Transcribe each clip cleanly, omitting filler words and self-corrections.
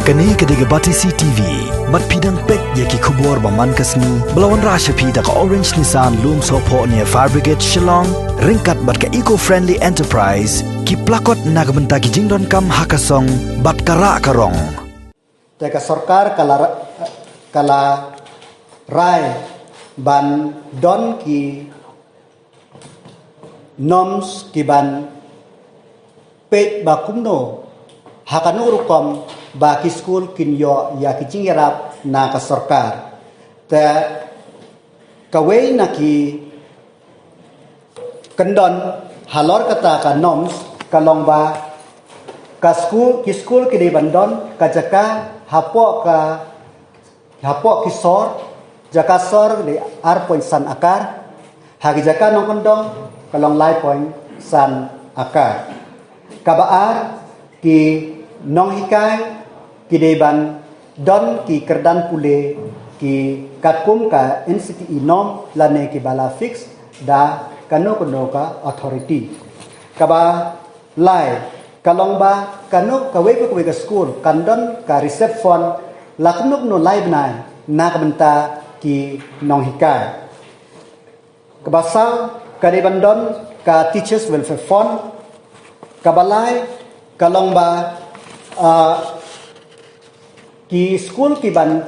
Kani kediga bati CTV, mat pidang pek yaki kubor baman kasni, belawan rasha pida ka Orange Nissan Loom Sopo near Fire Brigade Shillong, ringkat bat ka eco-friendly enterprise, ki plakot nagbenta ki jingdon kam hakasong, bat kara karong. Teka sarkar kala rai ban don ki noms ki ban pek ba kumno hakanuru kom ba ki school kinyo ya ki jingerap na ka sarkar te kawai na ki kendon halor kata ka noms kalong ba ka school ki di bandon ka jaka hapo ki sor jaka sor di ar point san akar hagi jaka nong kondong kalong lai point san akar kabaar ki nong hikai ki deban don ki kerdan pule ki katkum ka NCTE nom lane ki bala fix da kano ka authority kaba lai kalong ba kano kawe ka school kandon ka receipt phone laknuk no live na nakabenta ki nong hikai kabasa kadeban don ka teachers welfare fund kabalai kalong ba ki school ki ban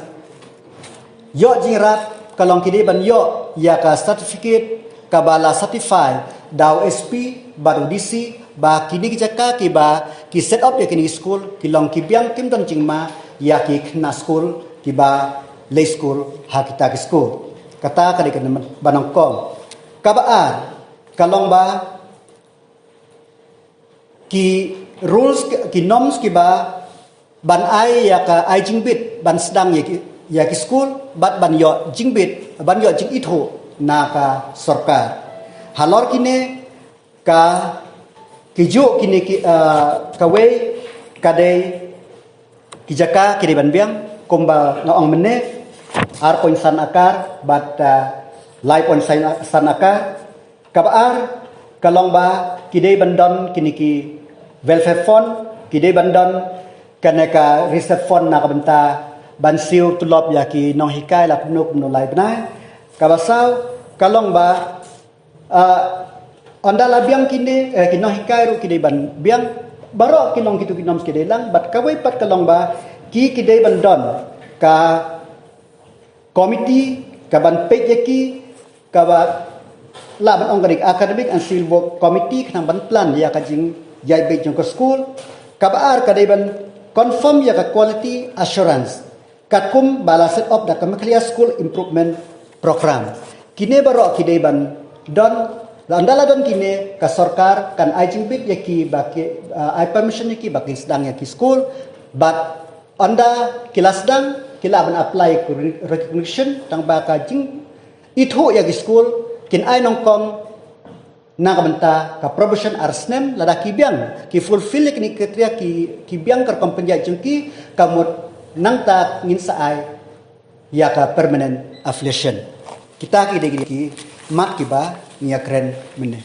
yo jirat kalong ki ban yo ya ka certificate kabala certify daw SP baru DC ba kini ki jaka ki ba ki set up ya kini school ki long ki biang kim don jingma ya ki na school ki ba lay school ha kita ki school kata kali kan banangkong kabaar kalong ba ki rules ki norms ki ba ban ai ya ka ai jingbit ban sedang ya ki school ban yo jingbit ban yo jing itho na ka sarkar halor kine ka kijo kini kawe kadai kijaka kiri ban biang komba ngaong mene ar point san akar bat lai point san akar kabar kalong ba kidai bandon kini ki welfare fund kidai bandon kaneka reserve fund na kabenta bansiu tulop yaki nong hikai la punuk no lai bnai kabasaw kalong ba ondala biang kini kinong hikai ru kidai ban biang baro kinong kitu kinom skidai lang bat kawai pat kalong ba ki kidai bandon ka komiti ka ban pek yaki ka ba laban onggarik academic and civil work committee kanang ban plan ya ka jing yai be jong ko school kabaar kadai ban confirm ya ka quality assurance katkum bala set up da kamaklia school improvement program kine baro kidai ban don andala don kine ka sarkar kan ai jingbit yaki baki ai permission yaki baki sedang yaki school but anda kilas dang kila ban apply recognition tang baka jing itho yaki school kin ai nongkong na kabenta ka promotion arsnem lada kibiang ki fulfill ni kriteria ki biang kar kompenya jengki kamut nangta ngin saai ya ka permanent affiliation kita ki mak kiba nia kren mene